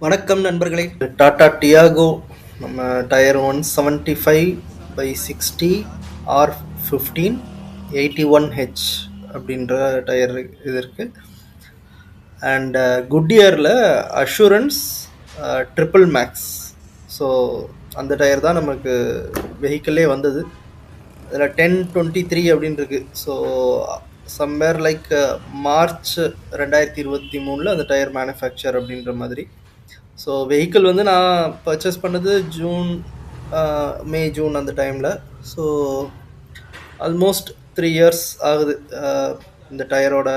வணக்கம் நண்பர்களே. டாடா டியாகோ நம்ம டயர் 175/60 R15 81H அப்படின்ற டயர் இது இருக்கு. அண்ட் குட்இயரில் அஷூரன்ஸ் ட்ரிபிள் மேக்ஸ். ஸோ அந்த டயர் தான் நமக்கு வெஹிக்கிளே வந்தது. அதில் 1023 அப்படின்னு இருக்கு. ஸோ சம்வேர் லைக் மார்ச் 2023 அந்த டயர் மேனுஃபேக்சர் அப்படின்ற மாதிரி. ஸோ வெஹிக்கிள் வந்து நான் பர்ச்சேஸ் பண்ணது ஜூன் அந்த டைமில். ஸோ ஆல்மோஸ்ட் 3 இயர்ஸ் ஆகுது இந்த டயரோட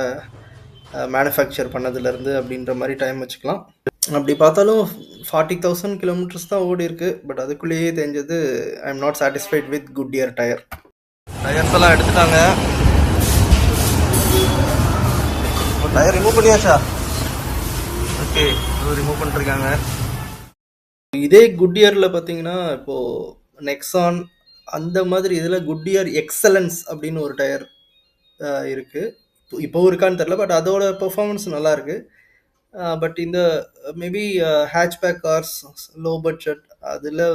மேனுஃபேக்சர் பண்ணதுலேருந்து அப்படின்ற மாதிரி டைம் வச்சுக்கலாம். அப்படி பார்த்தாலும் 40,000 கிலோமீட்டர்ஸ் தான் ஓடி இருக்கு. பட் அதுக்குள்ளேயே தெரிஞ்சது I am not satisfied with Goodyear tyre. Tyres எல்லாம் எடுத்துட்டாங்க. டயர் ரிமூவ் பண்ணியாச்சா? ஓகே, ரிமூவ் பண்ணிருக்காங்க. இதே குட்இயரில் பார்த்தீங்கன்னா இப்போது நெக்ஸான் அந்த மாதிரி இதில் குட்இயர் எக்ஸலன்ஸ் அப்படின்னு ஒரு டயர் இருக்குது. இப்போவும் இருக்கான்னு தெரில, பட் அதோட பெர்ஃபார்மன்ஸ் நல்லா இருக்குது. பட் இந்த maybe hatchback cars, low budget அதில்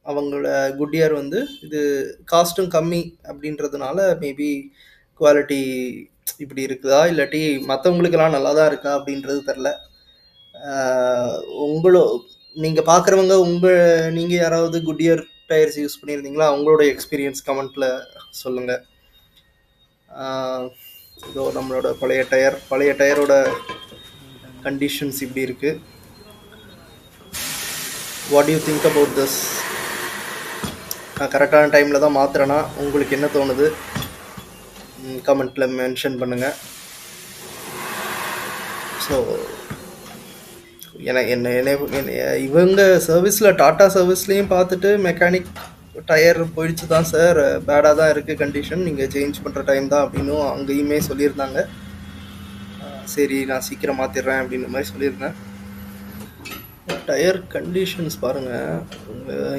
அவங்களோட குட்இயர் வந்து இது காஸ்ட்டும் கம்மி அப்படின்றதுனால மேபி குவாலிட்டி இப்படி இருக்குதா இல்லாட்டி மற்றவங்களுக்கெல்லாம் நல்லா தான் இருக்கா அப்படின்றது தெரில. நீங்கள் பார்க்குறவங்க நீங்கள் யாராவது குட்இயர் டயர்ஸ் யூஸ் பண்ணியிருந்தீங்களா? அவங்களோட எக்ஸ்பீரியன்ஸ் கமெண்ட்டில் சொல்லுங்கள். இதோ நம்மளோட பழைய டயரோட கண்டிஷன்ஸ் இப்படி இருக்குது. What you think about this? நான் கரெக்டான டைமில் தான் மாற்றுறேன்னா உங்களுக்கு என்ன தோணுது கமெண்ட்டில் மென்ஷன் பண்ணுங்கள். ஸோ இவங்க சர்வீஸில் டாட்டா சர்வீஸ்லேயும் பார்த்துட்டு மெக்கானிக் டயர் போயிடுச்சு தான் சார், பேடாக தான் இருக்குது கண்டிஷன், நீங்கள் சேஞ்ச் பண்ணுற டைம் தான் அப்படின்னும் அங்கேயுமே சொல்லியிருந்தாங்க. சரி, நான் சீக்கிரம் மாற்றிடுறேன் அப்படின்ற மாதிரி சொல்லியிருந்தேன். டயர் கண்டிஷன்ஸ் பாருங்கள்,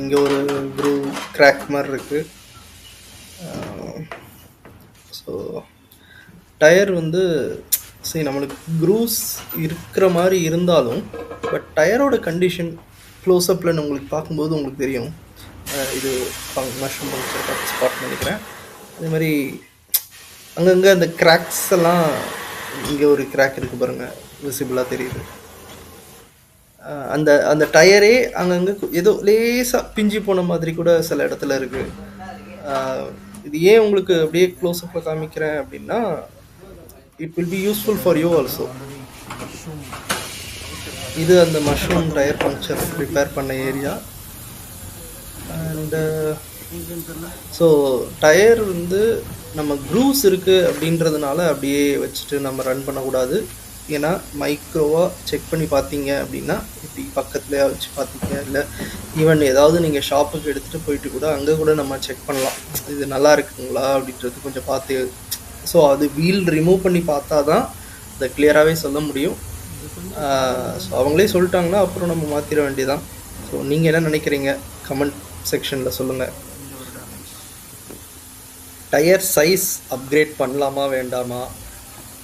இங்கே ஒரு ப்ரூ கிராக் மாதிரி இருக்குது. ஸோ டயர் வந்து சரி, நம்மளுக்கு க்ரூஸ் இருக்கிற மாதிரி இருந்தாலும் பட் டயரோட கண்டிஷன் க்ளோஸ்அப்பில் உங்களுக்கு பார்க்கும்போது உங்களுக்கு தெரியும். இது மஷ்ரூம் பங்க்சர் ஸ்பாட் நினைக்கிறேன். அதே மாதிரி அங்கங்கே அந்த கிராக்ஸ் எல்லாம், இங்கே ஒரு கிராக் இருக்குது பாருங்கள், விசிபிளாக தெரியுது. அந்த அந்த டயரே அங்கங்கே ஏதோ லேசாக பிஞ்சு போன மாதிரி கூட சில இடத்துல இருக்குது. இது ஏன் உங்களுக்கு அப்படியே க்ளோஸ்அப்பில் காமிக்கிறேன் அப்படின்னா, it will be useful for you also. இது அந்த மஷ்ரூம் டயர் பங்க்சர் ரிப்பேர் பண்ண ஏரியா. அண்டு ஸோ டயர் வந்து நம்ம க்ரூஸ் இருக்குது அப்படின்றதுனால அப்படியே வச்சுட்டு நம்ம ரன் பண்ணக்கூடாது. ஏன்னா மைக்ரோவாக செக் பண்ணி பார்த்தீங்க அப்படின்னா, இப்படி பக்கத்துலேயே வச்சு பார்த்தீங்க, இல்லை ஈவன் ஏதாவது நீங்கள் ஷாப்புக்கு எடுத்துகிட்டு போயிட்டு கூட அங்கே கூட நம்ம செக் பண்ணலாம், இது நல்லா இருக்குங்களா அப்படின்றது கொஞ்சம் பார்த்து. ஸோ அது வீல் ரிமூவ் பண்ணி பார்த்தா தான் அதை கிளியராகவே சொல்ல முடியும். ஸோ அவங்களே சொல்லிட்டாங்கன்னா அப்புறம் நம்ம மாற்றிட வேண்டியதான். ஸோ நீங்கள் என்ன நினைக்கிறீங்க கமெண்ட் செக்ஷனில் சொல்லுங்கள். டயர் சைஸ் அப்கிரேட் பண்ணலாமா வேண்டாமா,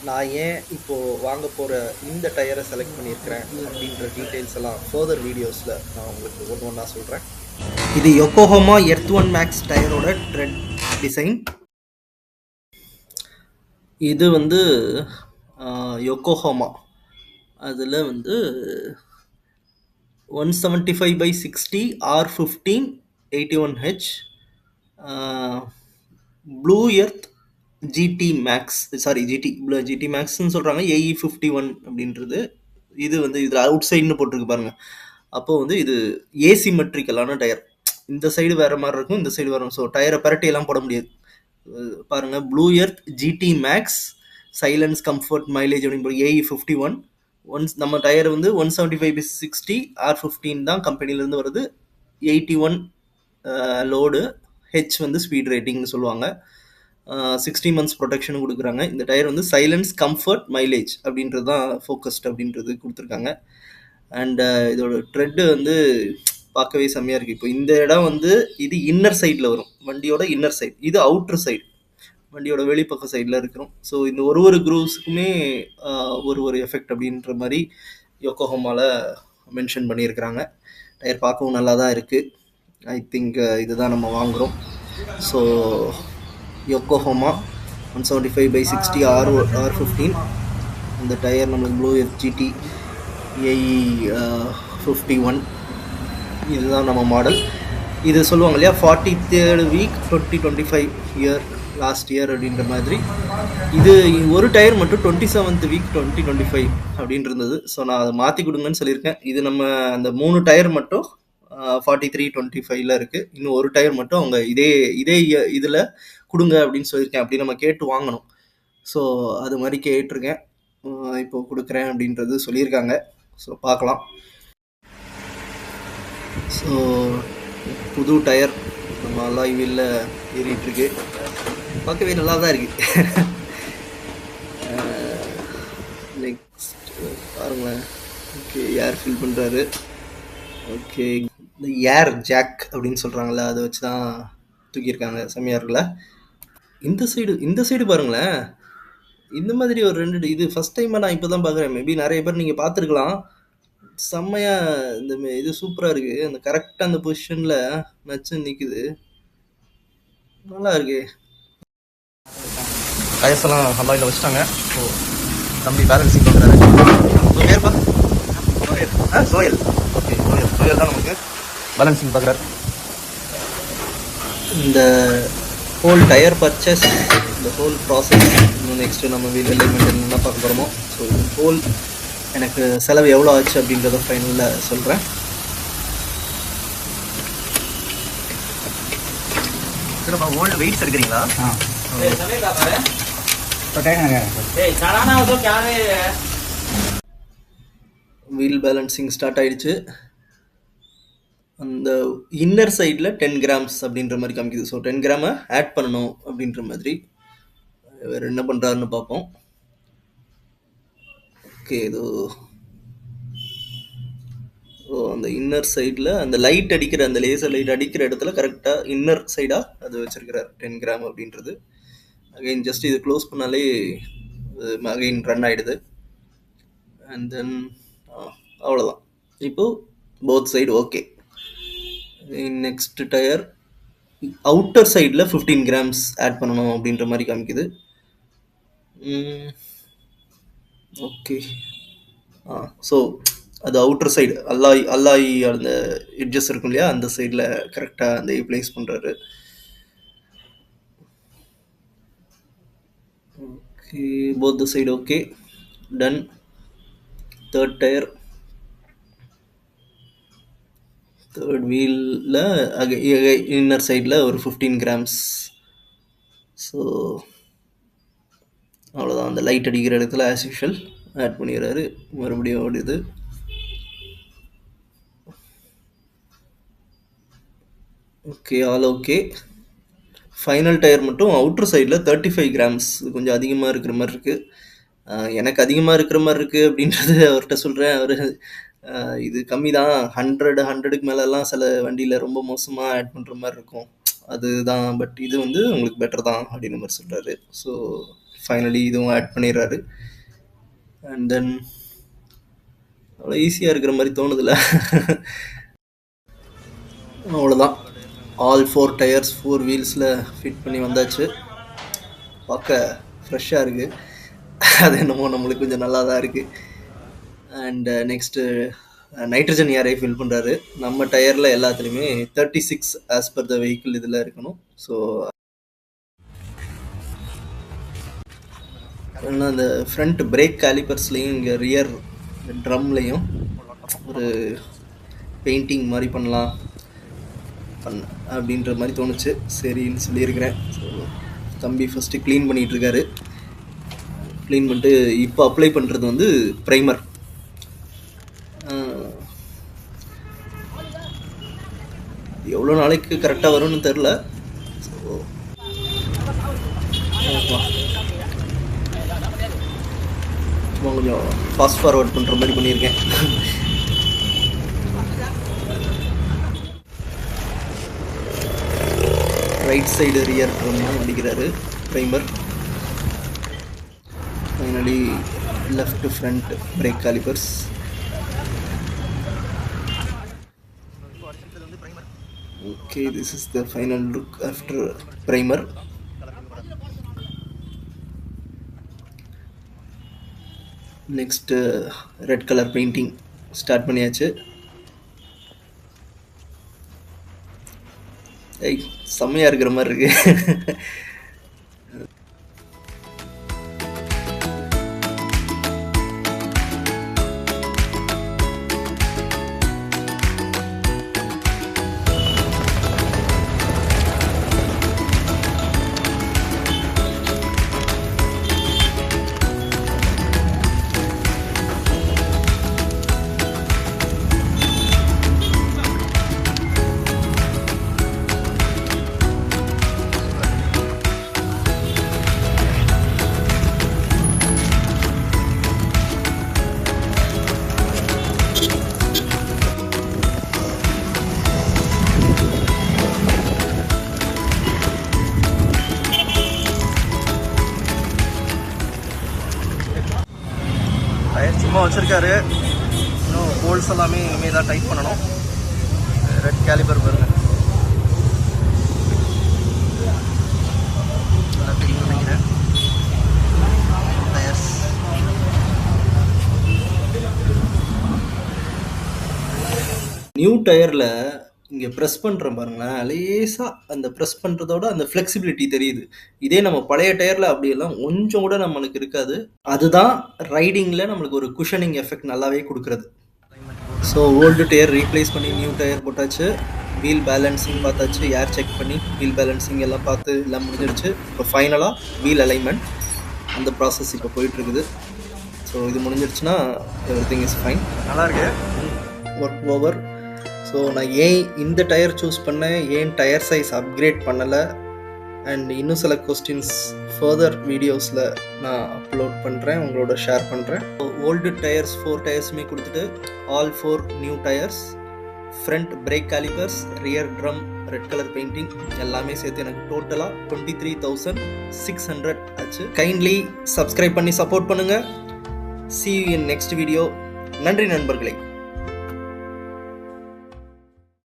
நான் ஏன் இப்போது வாங்க போகிற இந்த டயரை செலக்ட் பண்ணியிருக்கிறேன் அப்படின்ற டீட்டெயில்ஸ் எல்லாம் ஃபர்தர் வீடியோஸில் நான் உங்களுக்கு ஒன்று ஒன்றா சொல்கிறேன். இது யோக்கோஹாமா எர்த்1 மேக்ஸ் டயரோட ட்ரெட் டிசைன். இது வந்து யோக்கோஹாமா, அதில் வந்து 175/60 R15 81H Blue earth GT Max, GT மேக்ஸ்ன்னு சொல்கிறாங்க, AE51 அப்படின்றது. இது வந்து இதில் அவுட் சைடுன்னு போட்டிருக்கு பாருங்கள். அப்போது வந்து இது ஏசிமெட்ரிக்கலான டயர். இந்த சைடு வேறு மாதிரி இருக்கும், இந்த சைடு வரும். ஸோ டயரை பரட்டியெல்லாம் போட முடியாது. பாருங்கள், blue earth GT max silence comfort mileage அப்படின்னு AE51. நம்ம டயர் வந்து 175/60 R15 தான் கம்பெனிலேருந்து வருது. 81 லோடு, ஹெச் வந்து ஸ்பீட் ரேட்டிங்னு சொல்லுவாங்க. 60 months ப்ரொடெக்ஷனும் கொடுக்குறாங்க. இந்த டயர் வந்து சைலன்ஸ் கம்ஃபர்ட் மைலேஜ் அப்படின்றது தான் ஃபோக்கஸ்ட் அப்படின்றது கொடுத்துருக்காங்க. அண்டு இதோட ட்ரெட்டு வந்து பார்க்கவே செம்மையாக இருக்குது. இப்போ இந்த இடம் வந்து இது இன்னர் சைடில் வரும், வண்டியோட இன்னர் சைடு. இது அவுட்ரு சைடு, வண்டியோட வெளிப்பக்க சைடில் இருக்கிறோம். ஸோ இந்த ஒரு க்ரூஸுக்குமே ஒரு எஃபெக்ட் அப்படின்ற மாதிரி யோக்கோஹோமால மென்ஷன் பண்ணியிருக்கிறாங்க. டயர் பார்க்கவும் நல்லா தான் இருக்குது. ஐ திங்க் இதுதான் நம்ம வாங்குகிறோம். So Yokohama 175/60 R15. இந்த டயர் நம்மளுக்கு ப்ளூ FGT AE 51. இதுதான் நம்ம மாடல். இது சொல்லுவாங்க இல்லையா 43rd week 2025 year last year அப்படின்ற மாதிரி. இது ஒரு டயர் மட்டும் 27th வீக் 2025 அப்படின்னு இருந்தது. ஸோ நான் அதை மாற்றி கொடுங்கன்னு சொல்லியிருக்கேன். இது நம்ம அந்த 3 டயர் மட்டும் 43-25ல் இருக்குது. இன்னும் ஒரு டயர் மட்டும் அவங்க இதே இதில் கொடுங்க அப்படின்னு சொல்லியிருக்கேன். அப்படி நம்ம கேட்டு வாங்கணும். ஸோ அது மாதிரி கேட்டிருக்கேன். இப்போ கொடுக்குறேன் அப்படின்றது சொல்லியிருக்காங்க. ஸோ பார்க்கலாம். ஸோ புது டயர் நம்ம அலாய் வீலில் ஏறிட்டுருக்கு. பார்க்கவே நல்லா தான் இருக்குது. நெக்ஸ்ட் பாருங்களேன். ஓகே, ஏர் ஃபில் பண்ணுறாரு. ஓகே, இந்த ஏர் ஜாக் அப்படின்னு சொல்கிறாங்களே அதை வச்சு தான் தூக்கியிருக்காங்க. செம்மையாக இருக்குல்ல. இந்த சைடு பாருங்களேன். இந்த மாதிரி ஒரு 2 இது ஃபஸ்ட் டைமாக நான் இப்போ தான் பார்க்குறேன். மேபி நிறைய பேர் நீங்கள் பார்த்துருக்கலாம். செம்மையாக இந்த இது சூப்பராக இருக்குது. அந்த கரெக்டாக அந்த பொசிஷனில் நச்சு நிற்குது. நல்லா இருக்கு. டயர்ஸெல்லாம் அலாயில் வச்சுட்டாங்க. ஸோ தம்பி பேலன்சிங் பண்ணுறாரு. பேர்ப்பா சோயல். ஓகே, சோயல் தான் நமக்கு பேலன்சிங் பார்க்குறாரு. இந்த ஹோல் டயர் பர்ச்சேஸ், இந்த ஹோல் ப்ராசஸ் இன்னும் நெக்ஸ்ட்டு நம்ம வீல் எலிமெண்ட் என்ன பார்க்க போகிறோமோ. ஸோ இந்த ஹோல் எனக்கு செலவு எவ்வளோ ஆச்சு அப்படின்றத ஃபைனலில் சொல்கிறேன். சரிப்பா, ஓல்டு வெயிட்ஸ் எடுக்கிறீங்களா? வீல் பேலன்சிங் ஸ்டார்ட் ஆகிடுச்சு. அந்த இன்னர் சைடில் 10 grams அப்படின்ற மாதிரி காமிக்குது. ஸோ 10 கிராமை ஆட் பண்ணணும் அப்படின்ற மாதிரி. வேறு என்ன பண்ணுறாருன்னு பார்ப்போம். ஓகே, இது அந்த இன்னர் சைடில் அந்த லைட் அடிக்கிற, அந்த லேசர் லைட் அடிக்கிற இடத்துல கரெக்டாக இன்னர் சைடாக அது வச்சுருக்கிறார் 10 கிராம் அப்படின்றது. அகைன் ஜஸ்ட் இது க்ளோஸ் பண்ணாலே அகைன் ரன் ஆகிடுது. அண்ட் தென் அவ்வளோதான். இப்போது both side okay. Next tyre outer சைடில் 15 grams ஆட் பண்ணணும் அப்படின்ற மாதிரி காமிக்குது. ஓகே, ஸோ அது அவுட்டர் சைடு அல்லாய் அந்த எட்ஜஸ் இருக்கும் இல்லையா, அந்த சைடில் கரெக்டாக அந்த பிளேஸ் பண்ணுறாரு. Okay, both the side okay, done. Third tyre, third வீலில் இன்னர் சைடில் ஒரு 15 grams. ஸோ அவ்வளோதான். அந்த லைட் அடிக்கிற இடத்துல ஆஸ் யூஷுவல் ஆட் பண்ணிடுறாரு. மறுபடியும் ஓடுது. Okay, all okay. Final tyre மட்டும் அவுட்ரு சைடில் 35 grams கொஞ்சம் அதிகமாக இருக்கிற மாதிரி இருக்குது. எனக்கு அதிகமாக இருக்கிற மாதிரி இருக்குது அப்படின்றது அவர்கிட்ட சொல்கிறேன். அவர் இது கம்மி தான், 100க்கு மேலெலாம் சில வண்டியில் ரொம்ப மோசமாக ஆட் பண்ணுற மாதிரி இருக்கும், அதுதான். பட் இது வந்து உங்களுக்கு பெட்டர் தான் அப்படின்ற மாதிரி சொல்கிறாரு. ஸோ ஃபைனலி இதுவும் ஆட் பண்ணிடுறாரு. அண்ட் தென் அவ்வளோ ஈஸியாக இருக்கிற மாதிரி தோணுதில்ல. அவ்வளோதான். ஆல் 4 டயர்ஸ் 4 வீல்ஸில் ஃபிட் பண்ணி வந்தாச்சு. பார்க்க ஃப்ரெஷ்ஷாக இருக்குது. அது என்னமோ நம்மளுக்கு கொஞ்சம் நல்லா தான் இருக்குது. அண்ட் நெக்ஸ்ட்டு நைட்ரஜன் ஏரை ஃபில் பண்ணுறாரு. நம்ம டயரில் எல்லாத்துலேயுமே 36 ஆஸ் பர் த வெஹிக்கிள் இதில் இருக்கணும். ஸோ அந்த ஃப்ரண்ட் பிரேக் காலிப்பர்ஸ்லேயும் இங்கே ரியர் ட்ரம்லேயும் ஒரு பெயிண்டிங் மாதிரி பண்ணலாம் அப்படின்ற மாதிரி தோணுச்சு. சரின்னு சொல்லியிருக்கிறேன். ஸோ தம்பி ஃபஸ்ட்டு க்ளீன் பண்ணிகிட்ருக்காரு. க்ளீன் பண்ணிட்டு இப்போ அப்ளை பண்ணுறது வந்து ப்ரைமர். எவ்வளோ நாளைக்கு கரெக்டாக வரும்னு தெரில. ஸோ சும்மா கொஞ்சம் ஃபாஸ்ட் ஃபார்வர்ட் பண்ணுற மாதிரி பண்ணியிருக்கேன். ரைட் சைடு ரியர் ட்ரம் அடிக்கிறாரு primer. Finally left front break callipers. Okay, this is the final look after primer. Next red color painting start பண்ணியாச்சு. ஏய் செம்மையா இருக்கிற மாதிரி இருக்கு. சும்மா வச்சிருக்காரு. இன்னும் ஹோல்ஸ் எல்லாமே இனிமேல் தான் டைட் பண்ணணும். ரெட் கேலிபர் பாருங்க, நல்லா தெரியும் நினைக்கிறேன். டயர்ஸ் நியூ டயரில் இங்கே ப்ரெஸ் பண்ணுறோம் பாருங்களேன், லேசாக அந்த ப்ரெஸ் பண்ணுறதோட அந்த ஃப்ளெக்சிபிலிட்டி தெரியுது. இதே நம்ம பழைய டயரில் அப்படியெல்லாம் கொஞ்சம் கூட நம்மளுக்கு இருக்காது. அதுதான் ரைடிங்கில் நம்மளுக்கு ஒரு குஷனிங் எஃபெக்ட் நல்லாவே கொடுக்குறது. ஸோ ஓல்டு டயர் ரீப்ளேஸ் பண்ணி நியூ டயர் போட்டாச்சு. வீல் பேலன்சிங் பார்த்தாச்சு, ஏர் செக் பண்ணி வீல் பேலன்சிங் எல்லாம் பார்த்து எல்லாம் முடிஞ்சிருச்சு. இப்போ ஃபைனலாக வீல் அலைன்மெண்ட் அந்த ப்ராசஸ் இப்போ போயிட்டுருக்குது. ஸோ இது முடிஞ்சிருச்சுன்னா எவ்ரிதிங் இஸ் ஃபைன். நல்லாயிருக்கு, ஒர்க் ஓவர். ஸோ நான் ஏன் இந்த டயர் சூஸ் பண்ணேன், ஏன் டயர் சைஸ் அப்கிரேட் பண்ணலை, அண்ட் இன்னும் சில கொஸ்டின்ஸ் ஃபர்தர் வீடியோஸில் நான் அப்லோட் பண்ணுறேன், உங்களோட ஷேர் பண்ணுறேன். ஓல்டு டயர்ஸ் 4 டயர்ஸுமே கொடுத்துட்டு all 4 new tyres, front brake calipers, rear drum, red colour painting எல்லாமே சேர்த்து எனக்கு டோட்டலாக 23,600 ஆச்சு. கைண்ட்லி சப்ஸ்கிரைப் பண்ணி சப்போர்ட் பண்ணுங்கள். See you in next video. நன்றி நண்பர்களே.